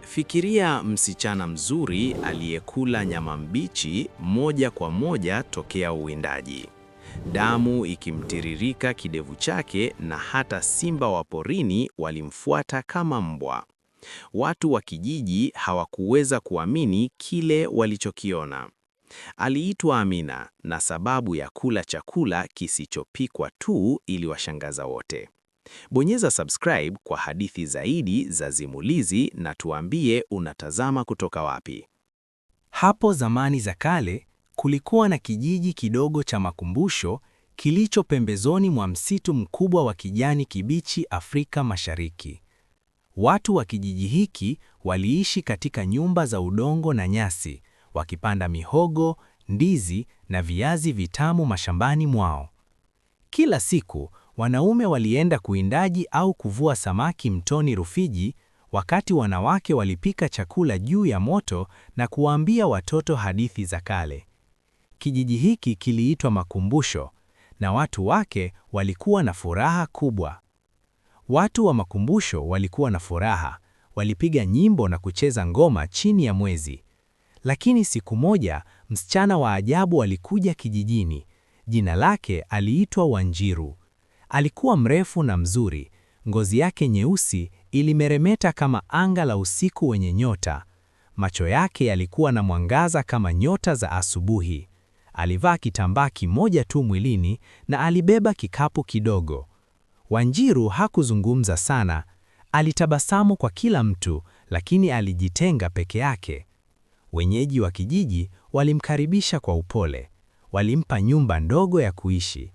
Fikiria msichana mzuri aliyekula nyama mbichi moja kwa moja tokea uwindaji. Damu ikimtiririka kidevu chake na hata simba wa porini walimfuata kama mbwa. Watu wa kijiji hawakuweza kuamini kile walichokiona. Aliitwa Amina na sababu ya kula chakula kisichopikwa tu iliwashangaza wote. Bonyeza subscribe kwa hadithi zaidi za simulizi na tuambie unatazama kutoka wapi. Hapo zamani za kale, kulikuwa na kijiji kidogo cha makumbusho kilicho pembezoni mwa msitu mkubwa wa kijani kibichi Afrika Mashariki. Watu wa kijiji hiki waliishi katika nyumba za udongo na nyasi, wakipanda mihogo, ndizi na viazi vitamu mashambani mwao. Kila siku, wanaume walienda kuwindaji au kuvua samaki mtoni Rufiji, wakati wanawake walipika chakula juu ya moto na kuwaambia watoto hadithi za kale. Kijiji hiki kiliitwa Makumbusho, na watu wake walikuwa na furaha kubwa. Watu wa Makumbusho walikuwa na furaha, walipiga nyimbo na kucheza ngoma chini ya mwezi. Lakini siku moja, msichana wa ajabu alikuja kijijini. Jina lake aliitwa Wanjiru. Alikuwa mrefu na mzuri, ngozi yake nyeusi ilimeremeta kama anga la usiku wenye nyota. Macho yake yalikuwa na mwangaza kama nyota za asubuhi. Alivaa kitambaa kimoja tu mwilini na alibeba kikapu kidogo. Wanjiru hakuzungumza sana, alitabasamu kwa kila mtu, lakini alijitenga peke yake. Wenyeji wa kijiji walimkaribisha kwa upole, walimpa nyumba ndogo ya kuishi.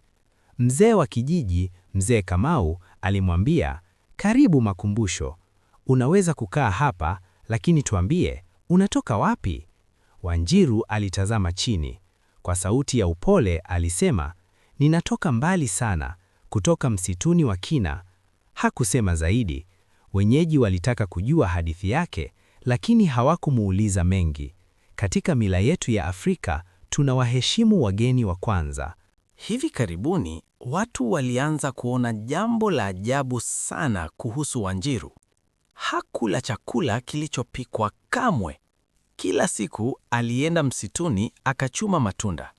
Mzee wa kijiji, Mzee Kamau, alimwambia, "Karibu Makumbusho. Unaweza kukaa hapa, lakini tuambie, unatoka wapi?" Wanjiru alitazama chini. Kwa sauti ya upole alisema, "Ninatoka mbali sana, kutoka msituni wa kina." Hakusema zaidi. Wenyeji walitaka kujua hadithi yake, lakini hawakumuuliza mengi. Katika mila yetu ya Afrika, tunawaheshimu wageni wa kwanza. Hivi karibuni, watu walianza kuona jambo la ajabu sana kuhusu Wanjiru. Hakula chakula kilichopikwa kamwe. Kila siku alienda msituni akachuma matunda.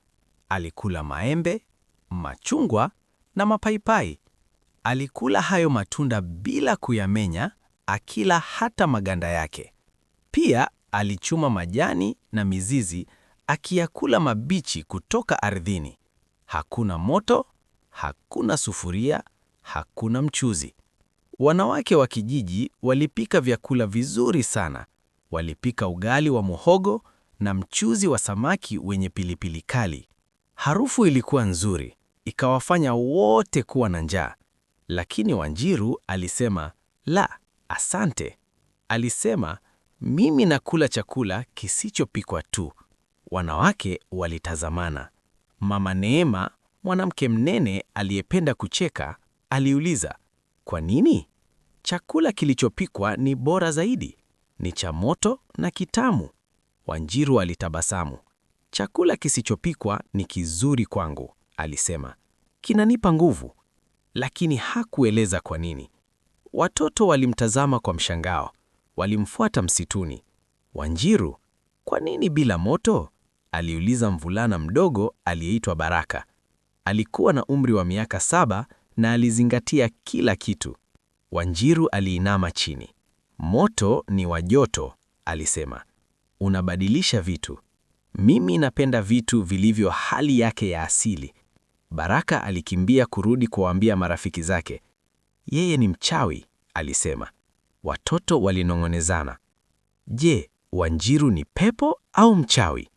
Alikula maembe, machungwa na mapaipai. Alikula hayo matunda bila kuyamenya, akila hata maganda yake. Pia alichuma majani na mizizi, akiyakula mabichi kutoka ardhini. Hakuna moto, hakuna sufuria, hakuna mchuzi. Wanawake wa kijiji walipika vyakula vizuri sana. Walipika ugali wa muhogo na mchuzi wa samaki wenye pilipili kali. Harufu ilikuwa nzuri, ikawafanya wote kuwa na njaa. Lakini Wanjiru alisema, "La, asante." Alisema, "Mimi nakula chakula kisichopikwa tu." Wanawake walitazamana. Mama Neema, mwanamke mnene aliyependa kucheka, aliuliza, "Kwa nini?" "Chakula kilichopikwa ni bora zaidi. Ni cha moto na kitamu." Wanjiru alitabasamu. "Chakula kisichopikwa ni kizuri kwangu," alisema. "Kinanipa nguvu." Lakini hakueleza kwa nini. Watoto walimtazama kwa mshangao. Walimfuata msituni. "Wanjiru, kwa nini bila moto?" aliuliza mvulana mdogo aliyeitwa Baraka. Alikuwa na umri wa miaka 7 na alizingatia kila kitu. Wanjiru aliinama chini. "Moto ni wa joto," alisema. "Unabadilisha vitu. Mimi napenda vitu vilivyo hali yake ya asili." Baraka alikimbia kurudi kuwaambia marafiki zake. "Yeye ni mchawi," alisema. Watoto walinong'onezana. Je, Wanjiru ni pepo au mchawi?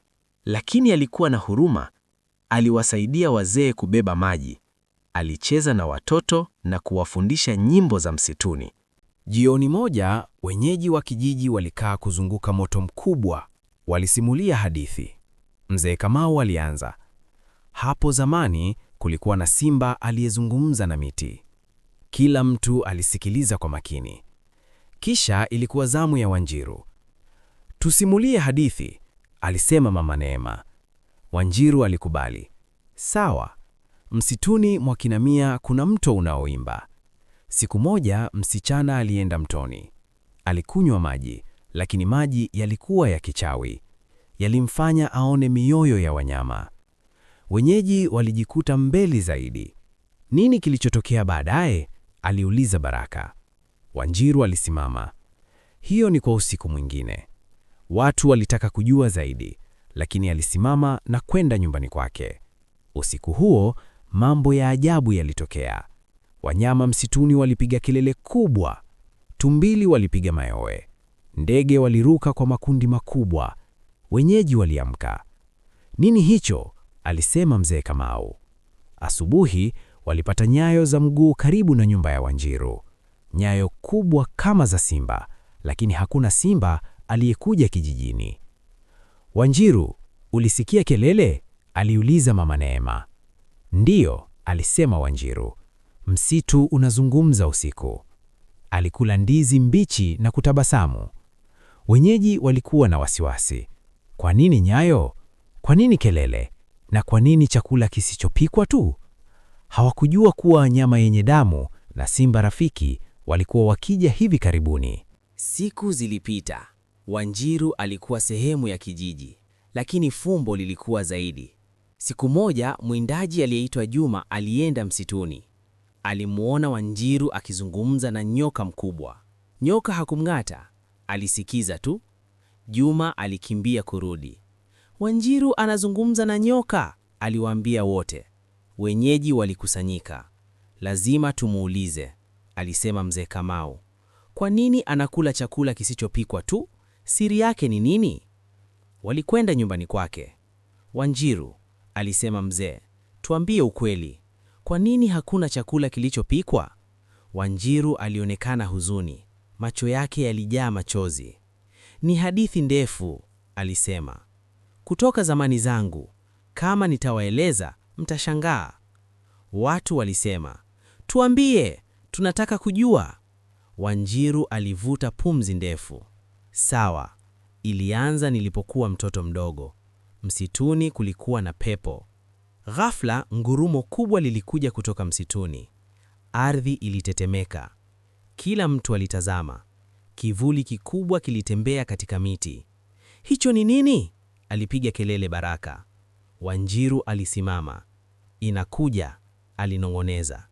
Lakini alikuwa na huruma. Aliwasaidia wazee kubeba maji. Alicheza na watoto na kuwafundisha nyimbo za msituni. Jioni moja, wenyeji wa kijiji walikaa kuzunguka moto mkubwa. Walisimulia hadithi. Mzee Kamau alianza. Hapo zamani kulikuwa na simba aliyezungumza na miti. Kila mtu alisikiliza kwa makini. Kisha ilikuwa zamu ya Wanjiru. "Tusimulie hadithi," alisema Mama Neema. Wanjiru alikubali. "Sawa. Msituni mwa kina Mia kuna mto unaoimba." Siku moja msichana alienda mtoni. Alikunywa maji, lakini maji yalikuwa ya kichawi. Yalimfanya aone mioyo ya wanyama. Wenyeji walijikuta mbele zaidi. Nini kilichotokea baadaye? Aliuliza Baraka. Wanjiru alisimama. Hiyo ni kwa usiku mwingine. Watu walitaka kujua zaidi, lakini alisimama na kwenda nyumbani kwake. Usiku huo, mambo ya ajabu yalitokea. Wanyama msituni walipiga kelele kubwa. Tumbili walipiga mayowe. Ndege waliruka kwa makundi makubwa. Wenyeji waliamka. Nini hicho? Alisema mzee Kamau. Asubuhi walipata nyayo za mguu karibu na nyumba ya Wanjiru. Nyayo kubwa kama za simba, lakini hakuna simba aliyekuja kijijini. Wanjiru, ulisikia kelele? Aliuliza mama Neema. Ndiyo, alisema Wanjiru. Msitu unazungumza usiku. Alikula ndizi mbichi na kutabasamu. Wenyeji walikuwa na wasiwasi. Kwa nini nyayo? Kwa nini kelele? Na kwa nini chakula kisichopikwa tu? Hawakujua kuwa wanyama yenye damu na simba rafiki walikuwa wakija hivi karibuni. Siku zilipita. Wanjiru alikuwa sehemu ya kijiji, lakini fumbo lilikuwa zaidi. Siku moja, mwindaji aliyeitwa Juma alienda msituni. Alimuona Wanjiru akizungumza na nyoka mkubwa. Nyoka hakumng'ata, alisikiza tu. Juma alikimbia kurudi. Wanjiru anazungumza na nyoka, aliwaambia wote. Wenyeji walikusanyika. Lazima tumuulize, alisema mzee Kamau. Kwa nini anakula chakula kisichopikwa tu? Siri yake ni nini? Walikwenda nyumbani kwake. Wanjiru, alisema mzee, tuambie ukweli. Kwa nini hakuna chakula kilichopikwa? Wanjiru alionekana huzuni. Macho yake yalijaa machozi. Ni hadithi ndefu, alisema. Kutoka zamani zangu. Kama nitawaeleza, mtashangaa. Watu walisema, tuambie, tunataka kujua. Wanjiru alivuta pumzi ndefu. Sawa, ilianza nilipokuwa mtoto mdogo. Msituni kulikuwa na pepo. Ghafla ngurumo kubwa lilikuja kutoka msituni. Ardhi ilitetemeka. Kila mtu alitazama. Kivuli kikubwa kilitembea katika miti. Hicho ni nini? Alipiga kelele Baraka. Wanjiru alisimama. Inakuja, alinong'oneza.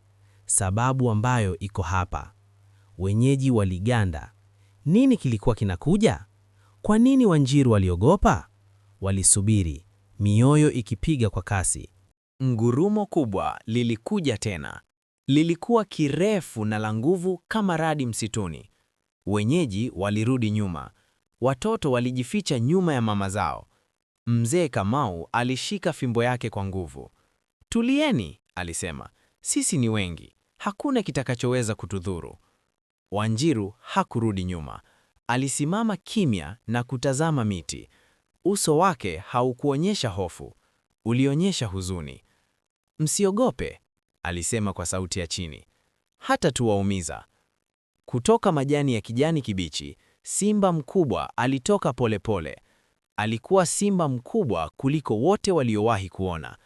Sababu ambayo iko hapa. Wenyeji waliganda. Nini kilikuwa kinakuja? Kwa nini Wanjiru waliogopa? Walisubiri, mioyo ikipiga kwa kasi. Ngurumo kubwa lilikuja tena. Lilikuwa kirefu na la nguvu kama radi msituni. Wenyeji walirudi nyuma. Watoto walijificha nyuma ya mama zao. Mzee Kamau alishika fimbo yake kwa nguvu. Tulieni, alisema. Sisi ni wengi. Hakuna kitakachoweza kutudhuru. Wanjiru hakurudi nyuma. Alisimama kimya na kutazama miti. Uso wake haukuonyesha hofu, ulionyesha huzuni. Msiogope, alisema kwa sauti ya chini. Hata tuwaumiza. Kutoka majani ya kijani kibichi, simba mkubwa alitoka polepole. Alikuwa simba mkubwa kuliko wote waliowahi kuona.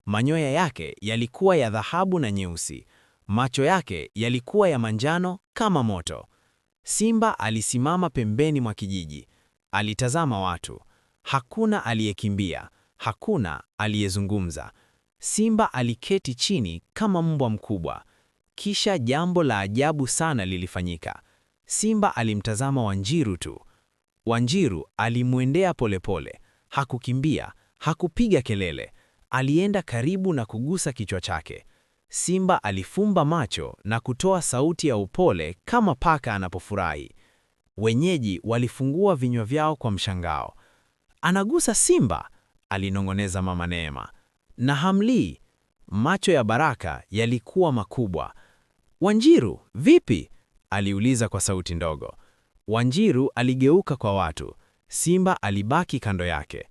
Manyoya yake yalikuwa ya dhahabu na nyeusi. Macho yake yalikuwa ya manjano kama moto. Simba alisimama pembeni mwa kijiji. Alitazama watu. Hakuna aliyekimbia, hakuna aliyezungumza. Simba aliketi chini kama mbwa mkubwa. Kisha jambo la ajabu sana lilifanyika. Simba alimtazama Wanjiru tu. Wanjiru alimwendea polepole. Hakukimbia, hakupiga kelele. Alienda karibu na kugusa kichwa chake. Simba alifumba macho na kutoa sauti ya upole kama paka anapofurahi. Wenyeji walifungua vinywa vyao kwa mshangao. Anagusa simba, alinong'oneza mama Neema. Na hamlii. Macho ya Baraka yalikuwa makubwa. Wanjiru, vipi? Aliuliza kwa sauti ndogo. Wanjiru aligeuka kwa watu. Simba alibaki kando yake.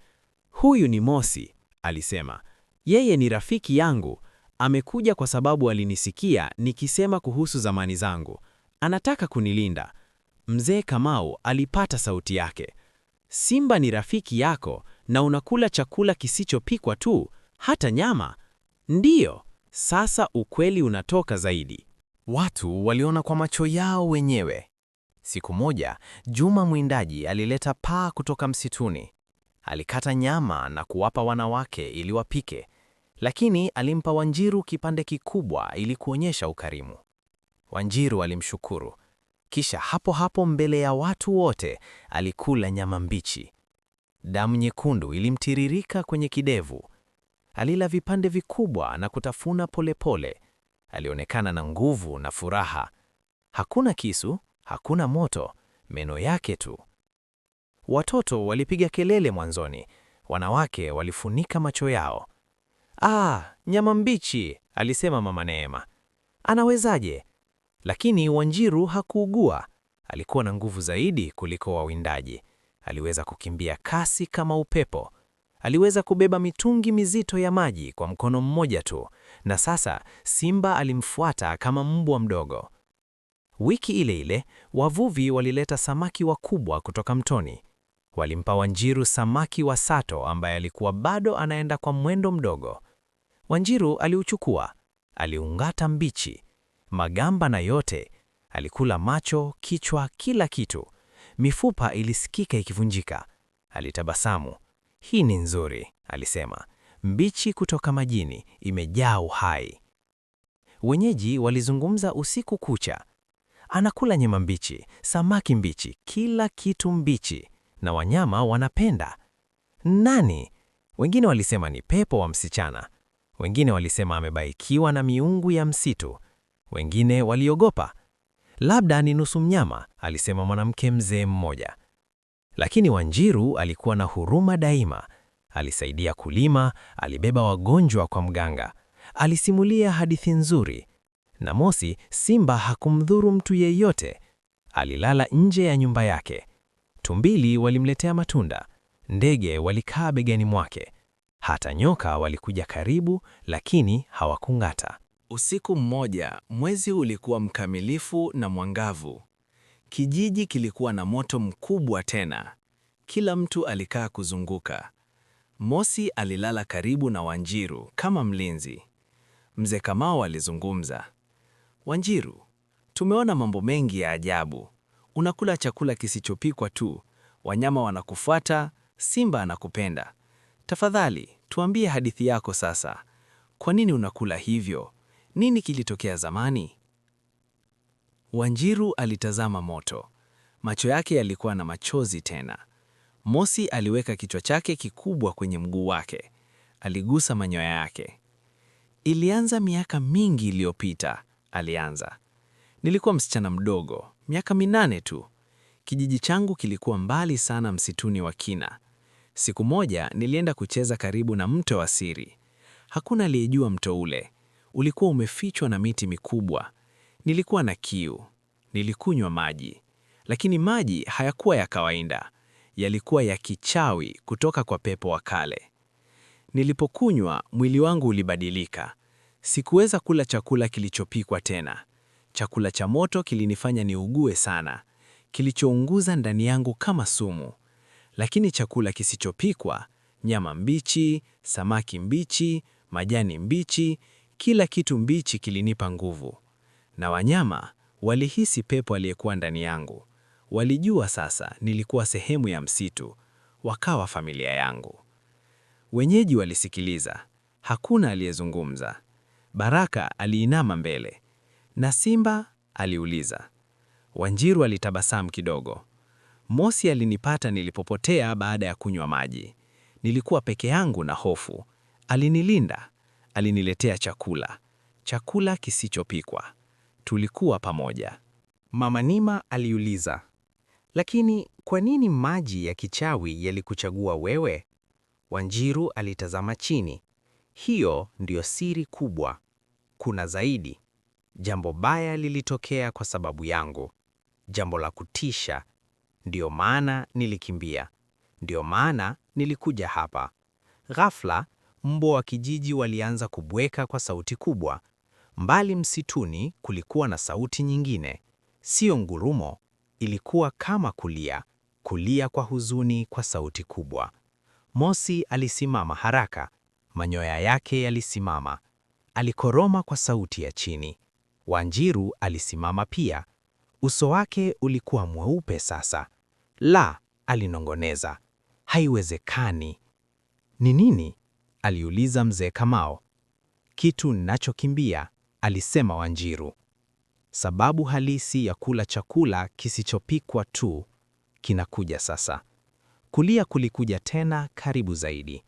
Huyu ni Mosi, alisema. Yeye ni rafiki yangu. Amekuja kwa sababu alinisikia nikisema kuhusu zamani zangu. Anataka kunilinda. Mzee Kamau alipata sauti yake. Simba ni rafiki yako na unakula chakula kisichopikwa tu, hata nyama. Ndiyo, sasa ukweli unatoka zaidi. Watu waliona kwa macho yao wenyewe. Siku moja, Juma mwindaji alileta paa kutoka msituni. Alikata nyama na kuwapa wanawake ili wapike, lakini alimpa Wanjiru kipande kikubwa ili kuonyesha ukarimu. Wanjiru alimshukuru. Kisha hapo hapo mbele ya watu wote alikula nyama mbichi. Damu nyekundu ilimtiririka kwenye kidevu. Alila vipande vikubwa na kutafuna polepole. Alionekana na nguvu na furaha. Hakuna kisu, hakuna moto, meno yake tu. Watoto walipiga kelele mwanzoni, wanawake walifunika macho yao. Nyama mbichi, alisema Mama Neema. Anawezaje? Lakini Wanjiru hakuugua. Alikuwa na nguvu zaidi kuliko wawindaji. Aliweza kukimbia kasi kama upepo. Aliweza kubeba mitungi mizito ya maji kwa mkono mmoja tu, na sasa simba alimfuata kama mbwa mdogo. Wiki ile ile, wavuvi walileta samaki wakubwa kutoka mtoni. Walimpa Wanjiru samaki wa sato ambaye alikuwa bado anaenda kwa mwendo mdogo. Wanjiru aliuchukua, aliungata mbichi, magamba na yote, alikula macho, kichwa, kila kitu. Mifupa ilisikika ikivunjika. Alitabasamu. Hii ni nzuri, alisema. Mbichi kutoka majini, imejaa uhai. Wenyeji walizungumza usiku kucha. Anakula nyama mbichi, samaki mbichi, kila kitu mbichi, na wanyama wanapenda. Nani? Wengine walisema ni pepo wa msichana. Wengine walisema amebarikiwa na miungu ya msitu. Wengine waliogopa. Labda ni nusu mnyama, alisema mwanamke mzee mmoja. Lakini Wanjiru alikuwa na huruma daima. Alisaidia kulima, alibeba wagonjwa kwa mganga. Alisimulia hadithi nzuri. Na mosi, simba hakumdhuru mtu yeyote. Alilala nje ya nyumba yake. Tumbili walimletea matunda. Ndege walikaa begani mwake. Hata nyoka walikuja karibu, lakini hawakung'ata. Usiku mmoja, mwezi ulikuwa mkamilifu na mwangavu. Kijiji kilikuwa na moto mkubwa tena. Kila mtu alikaa kuzunguka. Mosi alilala karibu na Wanjiru kama mlinzi. Mzee Kamau alizungumza. Wanjiru, tumeona mambo mengi ya ajabu. Unakula chakula kisichopikwa tu. Wanyama wanakufuata, simba anakupenda. Tafadhali, tuambie hadithi yako sasa. Kwa nini unakula hivyo? Nini kilitokea zamani? Wanjiru alitazama moto. Macho yake yalikuwa na machozi tena. Mosi aliweka kichwa chake kikubwa kwenye mguu wake. Aligusa manyoya yake. Ilianza miaka mingi iliyopita, alianza. Nilikuwa msichana mdogo, miaka 8 tu. Kijiji changu kilikuwa mbali sana msituni wa kina. Siku moja nilienda kucheza karibu na mto wa siri. Hakuna aliyejua mto ule. Ulikuwa umefichwa na miti mikubwa. Nilikuwa na kiu. Nilikunywa maji. Lakini maji hayakuwa ya kawaida. Yalikuwa ya kichawi kutoka kwa pepo wa kale. Nilipokunywa, mwili wangu ulibadilika. Sikuweza kula chakula kilichopikwa tena. Chakula cha moto kilinifanya niugue sana. Kilichounguza ndani yangu kama sumu. Lakini chakula kisichopikwa, nyama mbichi, samaki mbichi, majani mbichi, kila kitu mbichi kilinipa nguvu. Na wanyama walihisi pepo aliyekuwa ndani yangu. Walijua sasa nilikuwa sehemu ya msitu, wakawa familia yangu. Wenyeji walisikiliza, hakuna aliyezungumza. Baraka aliinama mbele. Na simba? Aliuliza. Wanjiru alitabasamu kidogo. Mosi alinipata nilipopotea baada ya kunywa maji. Nilikuwa peke yangu na hofu. Alinilinda, aliniletea chakula. Chakula kisichopikwa. Tulikuwa pamoja. Mama Nima aliuliza, lakini kwa nini maji ya kichawi yalikuchagua wewe? Wanjiru alitazama chini. Hiyo ndiyo siri kubwa. Kuna zaidi. Jambo baya lilitokea kwa sababu yangu. Jambo la kutisha. Ndio maana nilikimbia. Ndio maana nilikuja hapa. Ghafla, mbwa wa kijiji walianza kubweka kwa sauti kubwa. Mbali msituni kulikuwa na sauti nyingine. Sio ngurumo, ilikuwa kama kulia. Kulia kwa huzuni kwa sauti kubwa. Mosi alisimama haraka. Manyoya yake yalisimama. Alikoroma kwa sauti ya chini. Wanjiru alisimama pia. Uso wake ulikuwa mweupe sasa. La, alinongoneza. Haiwezekani. Ni nini? Aliuliza mzee Kamau. Kitu ninachokimbia, alisema Wanjiru. Sababu halisi ya kula chakula kisichopikwa tu kinakuja sasa. Kulia kulikuja tena karibu zaidi.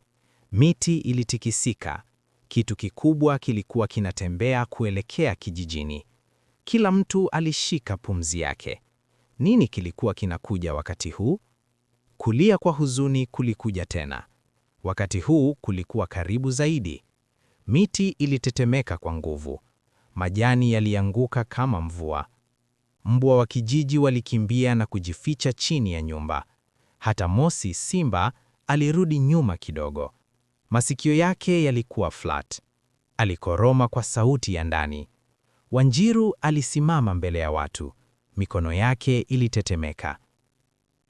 Miti ilitikisika. Kitu kikubwa kilikuwa kinatembea kuelekea kijijini. Kila mtu alishika pumzi yake. Nini kilikuwa kinakuja wakati huu? Kulia kwa huzuni kulikuja tena. Wakati huu kulikuwa karibu zaidi. Miti ilitetemeka kwa nguvu. Majani yalianguka kama mvua. Mbwa wa kijiji walikimbia na kujificha chini ya nyumba. Hata Mosi Simba alirudi nyuma kidogo. Masikio yake yalikuwa flat. Alikoroma kwa sauti ya ndani. Wanjiru alisimama mbele ya watu. Mikono yake ilitetemeka.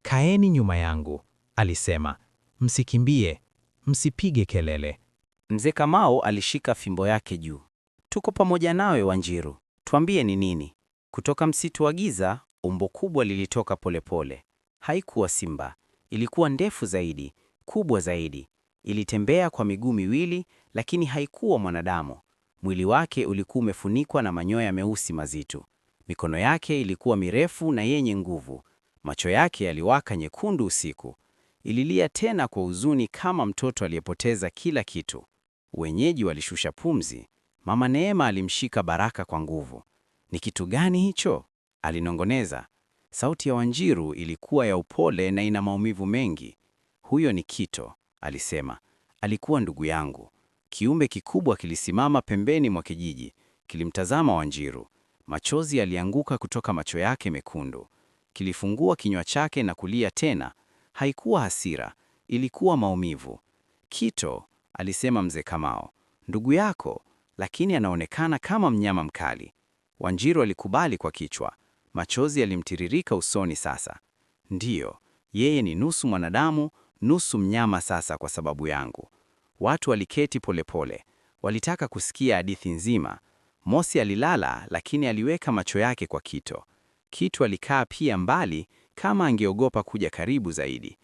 Kaeni nyuma yangu, alisema. Msikimbie, msipige kelele. Mzee Kamau alishika fimbo yake juu. Tuko pamoja nawe Wanjiru, tuambie ni nini? Kutoka msitu wa giza, umbo kubwa lilitoka polepole. Haikuwa simba, ilikuwa ndefu zaidi, kubwa zaidi. Ilitembea kwa miguu miwili, lakini haikuwa mwanadamu. Mwili wake ulikuwa umefunikwa na manyoya meusi mazito. Mikono yake ilikuwa mirefu na yenye nguvu. Macho yake yaliwaka nyekundu usiku. Ililia tena kwa huzuni kama mtoto aliyepoteza kila kitu. Wenyeji walishusha pumzi. Mama Neema alimshika Baraka kwa nguvu. Ni kitu gani hicho? Alinongoneza. Sauti ya Wanjiru ilikuwa ya upole na ina maumivu mengi. Huyo ni Kito, alisema. Alikuwa ndugu yangu. Kiumbe kikubwa kilisimama pembeni mwa kijiji. Kilimtazama Wanjiru. Machozi yalianguka kutoka macho yake mekundu. Kilifungua kinywa chake na kulia tena. Haikuwa hasira, ilikuwa maumivu. Kito, alisema mzee Kamau. Ndugu yako, lakini anaonekana kama mnyama mkali. Wanjiru alikubali kwa kichwa. Machozi yalimtiririka usoni sasa. Ndiyo, yeye ni nusu mwanadamu, nusu mnyama sasa kwa sababu yangu. Watu waliketi polepole. Walitaka kusikia hadithi nzima. Mosi alilala lakini aliweka macho yake kwa Kito. Kito alikaa pia mbali kama angeogopa kuja karibu zaidi.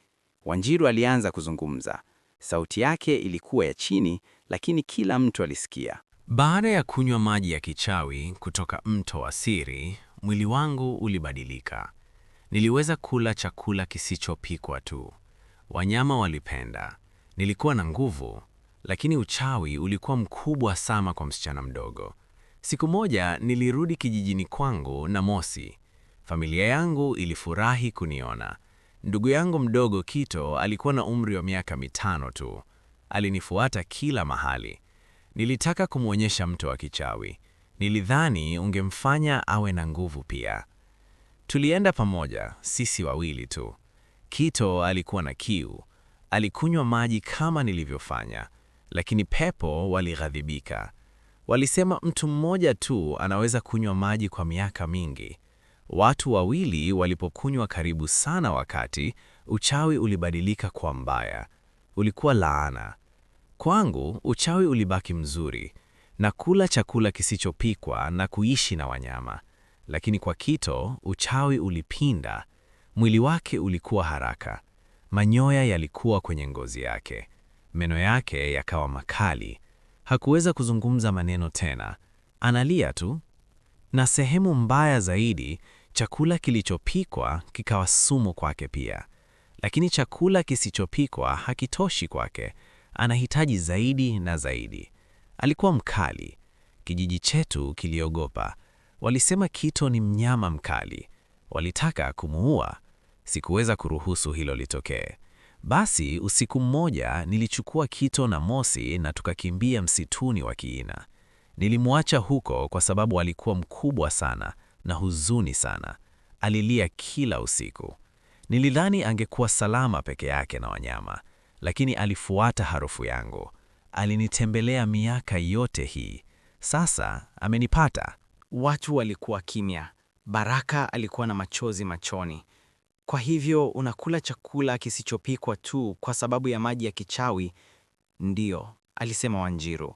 Wanjiru alianza kuzungumza. Sauti yake ilikuwa ya chini lakini kila mtu alisikia. Baada ya kunywa maji ya kichawi kutoka mto wa siri, mwili wangu ulibadilika. Niliweza kula chakula kisichopikwa tu. Wanyama walipenda. Nilikuwa na nguvu, lakini uchawi ulikuwa mkubwa sana kwa msichana mdogo. Siku moja nilirudi kijijini kwangu na Mosi. Familia yangu ilifurahi kuniona. Ndugu yangu mdogo Kito alikuwa na umri wa miaka 5 tu. Alinifuata kila mahali. Nilitaka kumwonyesha mto wa kichawi. Nilidhani ungemfanya awe na nguvu pia. Tulienda pamoja, sisi wawili tu. Kito alikuwa na kiu. Alikunywa maji kama nilivyofanya, lakini pepo walighadhibika. Walisema mtu mmoja tu anaweza kunywa maji kwa miaka mingi. Watu wawili walipokunywa karibu sana wakati, uchawi ulibadilika kwa mbaya. Ulikuwa laana. Kwangu, uchawi ulibaki mzuri, na kula chakula kisichopikwa na kuishi na wanyama. Lakini kwa Kito, uchawi ulipinda. Mwili wake ulikuwa haraka. Manyoya yalikuwa kwenye ngozi yake. Meno yake yakawa makali. Hakuweza kuzungumza maneno tena. Analia tu. Na sehemu mbaya zaidi, chakula kilichopikwa kikawa sumu kwake pia. Lakini chakula kisichopikwa hakitoshi kwake. Anahitaji zaidi na zaidi. Alikuwa mkali. Kijiji chetu kiliogopa. Walisema Kito ni mnyama mkali. Walitaka kumuua. Sikuweza kuruhusu hilo litokee. Basi usiku mmoja nilichukua Kito na Mosi na tukakimbia msituni wa Kiina. Nilimwacha huko kwa sababu alikuwa mkubwa sana na huzuni sana. Alilia kila usiku. Nilidhani angekuwa salama peke yake na wanyama, lakini alifuata harufu yangu. Alinitembelea miaka yote hii. Sasa amenipata. Watu walikuwa kimya. Baraka alikuwa na machozi machoni. Kwa hivyo unakula chakula kisichopikwa tu kwa sababu ya maji ya kichawi? Ndiyo, alisema Wanjiru.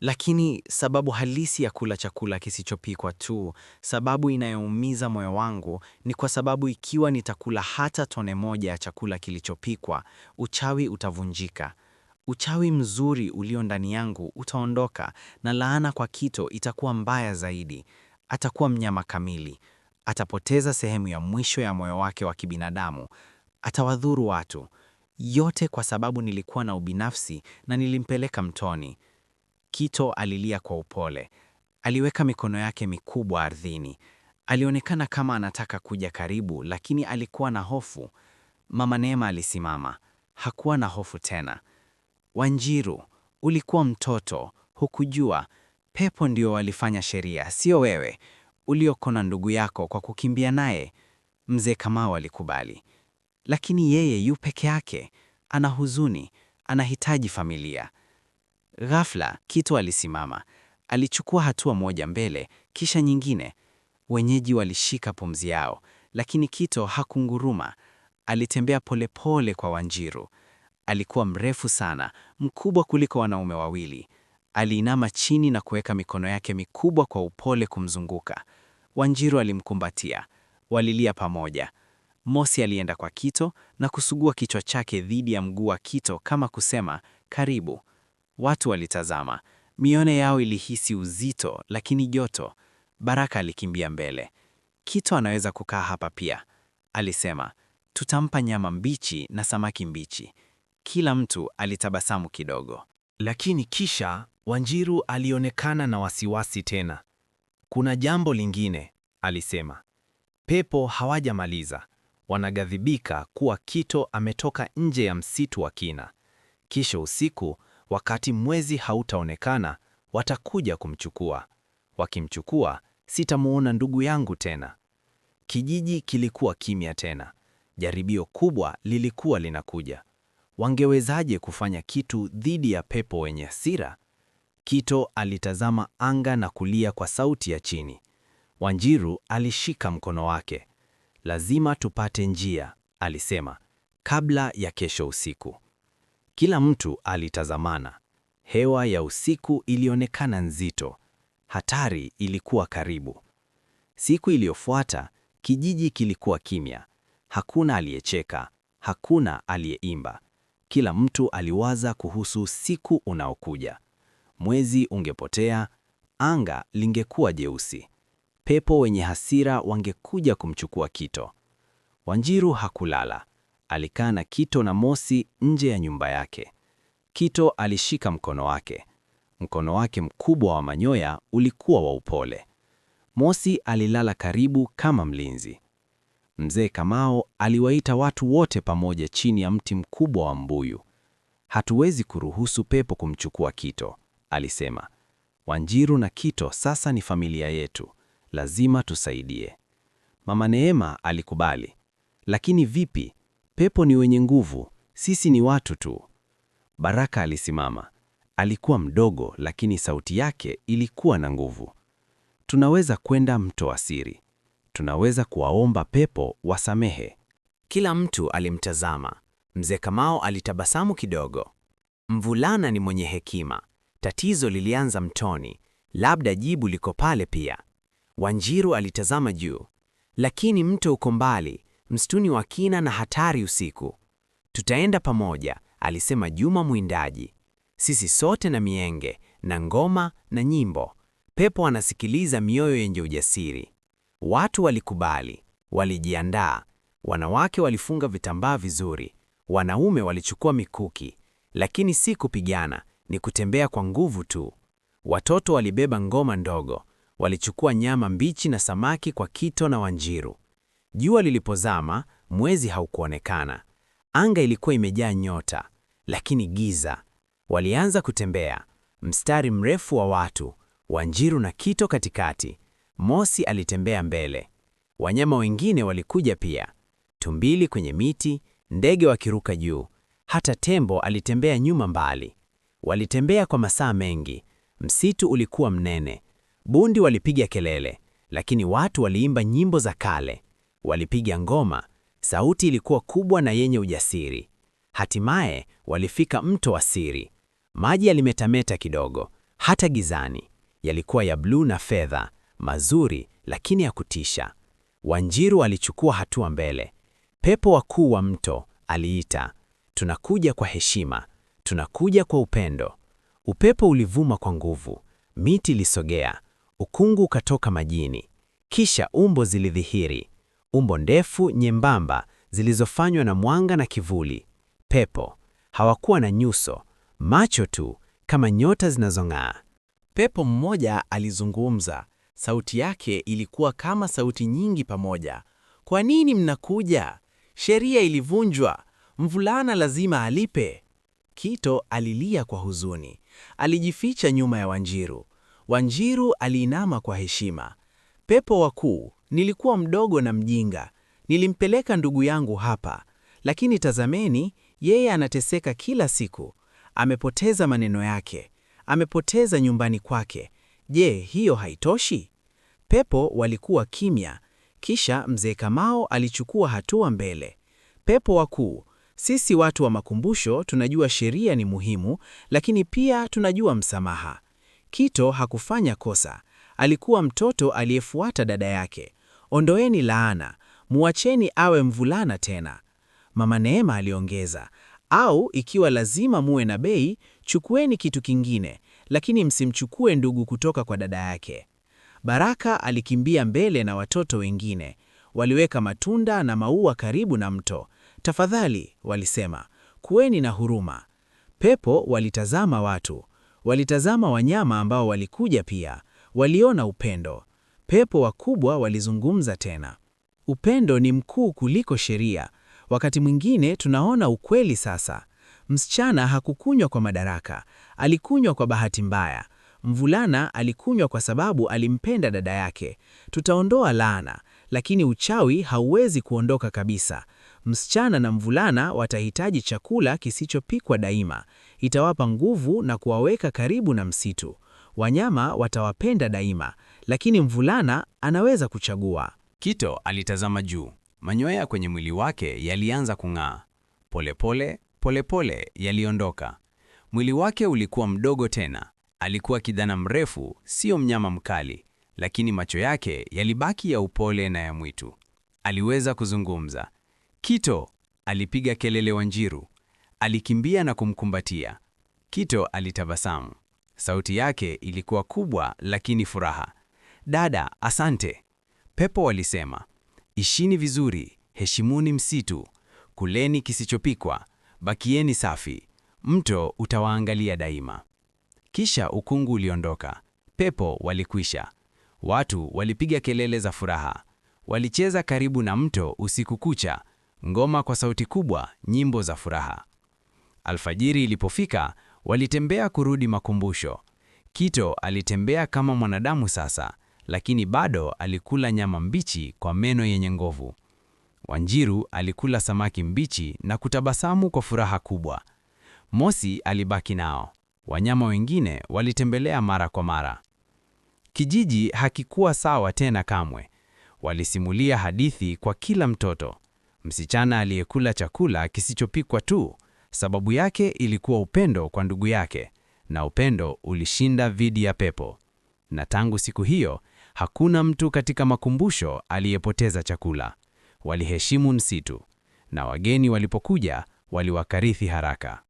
Lakini sababu halisi ya kula chakula kisichopikwa tu, sababu inayoumiza moyo wangu, ni kwa sababu ikiwa nitakula hata tone moja ya chakula kilichopikwa, uchawi utavunjika. Uchawi mzuri ulio ndani yangu utaondoka, na laana kwa Kito itakuwa mbaya zaidi. Atakuwa mnyama kamili. Atapoteza sehemu ya mwisho ya moyo wake wa kibinadamu. Atawadhuru watu. Yote kwa sababu nilikuwa na ubinafsi na nilimpeleka mtoni. Kito alilia kwa upole. Aliweka mikono yake mikubwa ardhini. Alionekana kama anataka kuja karibu, lakini alikuwa na hofu. Mama Neema alisimama. Hakuwa na hofu tena. Wanjiru, ulikuwa mtoto, hukujua. Pepo ndio walifanya sheria, sio wewe. Uliokona ndugu yako kwa kukimbia naye. Mzee Kamau alikubali. Lakini yeye yu peke yake. Ana huzuni, anahitaji familia. Ghafla, Kito alisimama. Alichukua hatua moja mbele, kisha nyingine. Wenyeji walishika pumzi yao, lakini Kito hakunguruma. Alitembea polepole kwa Wanjiru. Alikuwa mrefu sana, mkubwa kuliko wanaume wawili. Aliinama chini na kuweka mikono yake mikubwa kwa upole kumzunguka. Wanjiru alimkumbatia. Walilia pamoja. Mosi alienda kwa Kito na kusugua kichwa chake dhidi ya mguu wa Kito kama kusema, karibu. Watu walitazama. Mione yao ilihisi uzito, lakini joto. Baraka alikimbia mbele. Kito anaweza kukaa hapa pia, alisema. Tutampa nyama mbichi na samaki mbichi. Kila mtu alitabasamu kidogo. Lakini kisha Wanjiru alionekana na wasiwasi tena. Kuna jambo lingine, alisema. Pepo hawajamaliza. Wanaghadhibika kuwa Kito ametoka nje ya msitu wa kina. Kisha usiku, wakati mwezi hautaonekana, watakuja kumchukua. Wakimchukua, sitamuona ndugu yangu tena. Kijiji kilikuwa kimya tena. Jaribio kubwa lilikuwa linakuja. Wangewezaje kufanya kitu dhidi ya pepo wenye hasira? Kito alitazama anga na kulia kwa sauti ya chini. Wanjiru alishika mkono wake. Lazima tupate njia, alisema, kabla ya kesho usiku. Kila mtu alitazamana. Hewa ya usiku ilionekana nzito. Hatari ilikuwa karibu. Siku iliyofuata, kijiji kilikuwa kimya. Hakuna aliyecheka, hakuna aliyeimba. Kila mtu aliwaza kuhusu siku unaokuja. Mwezi ungepotea, anga lingekuwa jeusi. Pepo wenye hasira wangekuja kumchukua Kito. Wanjiru hakulala. Alikaa na Kito na Mosi nje ya nyumba yake. Kito alishika mkono wake. Mkono wake mkubwa wa manyoya ulikuwa wa upole. Mosi alilala karibu kama mlinzi. Mzee Kamau aliwaita watu wote pamoja chini ya mti mkubwa wa mbuyu. Hatuwezi kuruhusu pepo kumchukua Kito, alisema. Wanjiru na Kito sasa ni familia yetu. Lazima tusaidie. Mama Neema alikubali. Lakini vipi? Pepo ni wenye nguvu, sisi ni watu tu. Baraka alisimama. Alikuwa mdogo, lakini sauti yake ilikuwa na nguvu. Tunaweza kwenda mto wa siri. Tunaweza kuwaomba pepo wasamehe. Kila mtu alimtazama. Mzee Kamau alitabasamu kidogo. Mvulana ni mwenye hekima. Tatizo lilianza mtoni. Labda jibu liko pale pia. Wanjiru alitazama juu. Lakini mto uko mbali, msituni wa kina na hatari usiku. Tutaenda pamoja, alisema Juma mwindaji. Sisi sote na mienge, na ngoma na nyimbo. Pepo anasikiliza mioyo yenye ujasiri. Watu walikubali, walijiandaa. Wanawake walifunga vitambaa vizuri. Wanaume walichukua mikuki. Lakini si kupigana, ni kutembea kwa nguvu tu. Watoto walibeba ngoma ndogo. Walichukua nyama mbichi na samaki kwa Kito na Wanjiru. Jua lilipozama, mwezi haukuonekana. Anga ilikuwa imejaa nyota, lakini giza. Walianza kutembea, mstari mrefu wa watu, Wanjiru na Kito katikati. Mosi alitembea mbele. Wanyama wengine walikuja pia. Tumbili kwenye miti, ndege wakiruka juu. Hata tembo alitembea nyuma mbali. Walitembea kwa masaa mengi. Msitu ulikuwa mnene. Bundi walipiga kelele, lakini watu waliimba nyimbo za kale. Walipiga ngoma, sauti ilikuwa kubwa na yenye ujasiri. Hatimaye walifika mto wa siri. Maji yalimetameta kidogo. hata gizani. Yalikuwa ya bluu na fedha, mazuri lakini ya kutisha. Wanjiru alichukua hatua mbele. Pepo wakuu wa mto, aliita. Tunakuja kwa heshima, tunakuja kwa upendo. Upepo ulivuma kwa nguvu, miti ilisogea, ukungu ukatoka majini. Kisha umbo zilidhihiri, umbo ndefu nyembamba zilizofanywa na mwanga na kivuli. Pepo hawakuwa na nyuso, macho tu kama nyota zinazong'aa. Pepo mmoja alizungumza, sauti yake ilikuwa kama sauti nyingi pamoja. Kwa nini mnakuja? Sheria ilivunjwa, mvulana lazima alipe. Kito alilia kwa huzuni, alijificha nyuma ya Wanjiru. Wanjiru aliinama kwa heshima. Pepo wakuu, nilikuwa mdogo na mjinga, nilimpeleka ndugu yangu hapa, lakini tazameni, yeye anateseka kila siku. Amepoteza maneno yake, amepoteza nyumbani kwake. Je, hiyo haitoshi? Pepo walikuwa kimya. Kisha mzee Kamao alichukua hatua mbele. Pepo wakuu, sisi watu wa makumbusho tunajua sheria ni muhimu, lakini pia tunajua msamaha. Kito hakufanya kosa. Alikuwa mtoto aliyefuata dada yake. Ondoeni laana, muacheni awe mvulana tena. Mama Neema aliongeza, au ikiwa lazima muwe na bei, chukueni kitu kingine, lakini msimchukue ndugu kutoka kwa dada yake. Baraka alikimbia mbele na watoto wengine. Waliweka matunda na maua karibu na mto. Tafadhali, walisema, kuweni na huruma. Pepo walitazama watu. Walitazama wanyama ambao walikuja pia. Waliona upendo. Pepo wakubwa walizungumza tena. Upendo ni mkuu kuliko sheria. Wakati mwingine tunaona ukweli sasa. Msichana hakukunywa kwa madaraka, alikunywa kwa bahati mbaya. Mvulana alikunywa kwa sababu alimpenda dada yake. Tutaondoa laana, lakini uchawi hauwezi kuondoka kabisa. Msichana na mvulana watahitaji chakula kisichopikwa daima. Itawapa nguvu na kuwaweka karibu na msitu. Wanyama watawapenda daima, lakini mvulana anaweza kuchagua. Kito alitazama juu. Manyoya kwenye mwili wake yalianza kung'aa. Polepole yaliondoka. Mwili wake ulikuwa mdogo tena. Alikuwa kijana mrefu, sio mnyama mkali, lakini macho yake yalibaki ya upole na ya mwitu. Aliweza kuzungumza. Kito, alipiga kelele Wanjiru. Alikimbia na kumkumbatia. Kito alitabasamu. Sauti yake ilikuwa kubwa lakini furaha. Dada, asante. Pepo walisema, ishini vizuri, heshimuni msitu, kuleni kisichopikwa, bakieni safi, mto utawaangalia daima. Kisha ukungu uliondoka. Pepo walikwisha. Watu walipiga kelele za furaha. Walicheza karibu na mto usiku kucha, ngoma kwa sauti kubwa, nyimbo za furaha. Alfajiri ilipofika, walitembea kurudi makumbusho. Kito alitembea kama mwanadamu sasa, lakini bado alikula nyama mbichi kwa meno yenye nguvu. Wanjiru alikula samaki mbichi na kutabasamu kwa furaha kubwa. Mosi alibaki nao. Wanyama wengine walitembelea mara kwa mara. Kijiji hakikuwa sawa tena kamwe. Walisimulia hadithi kwa kila mtoto. Msichana aliyekula chakula kisichopikwa tu, sababu yake ilikuwa upendo kwa ndugu yake, na upendo ulishinda dhidi ya pepo. Na tangu siku hiyo, hakuna mtu katika makumbusho aliyepoteza chakula. Waliheshimu msitu, na wageni walipokuja, waliwakarithi haraka.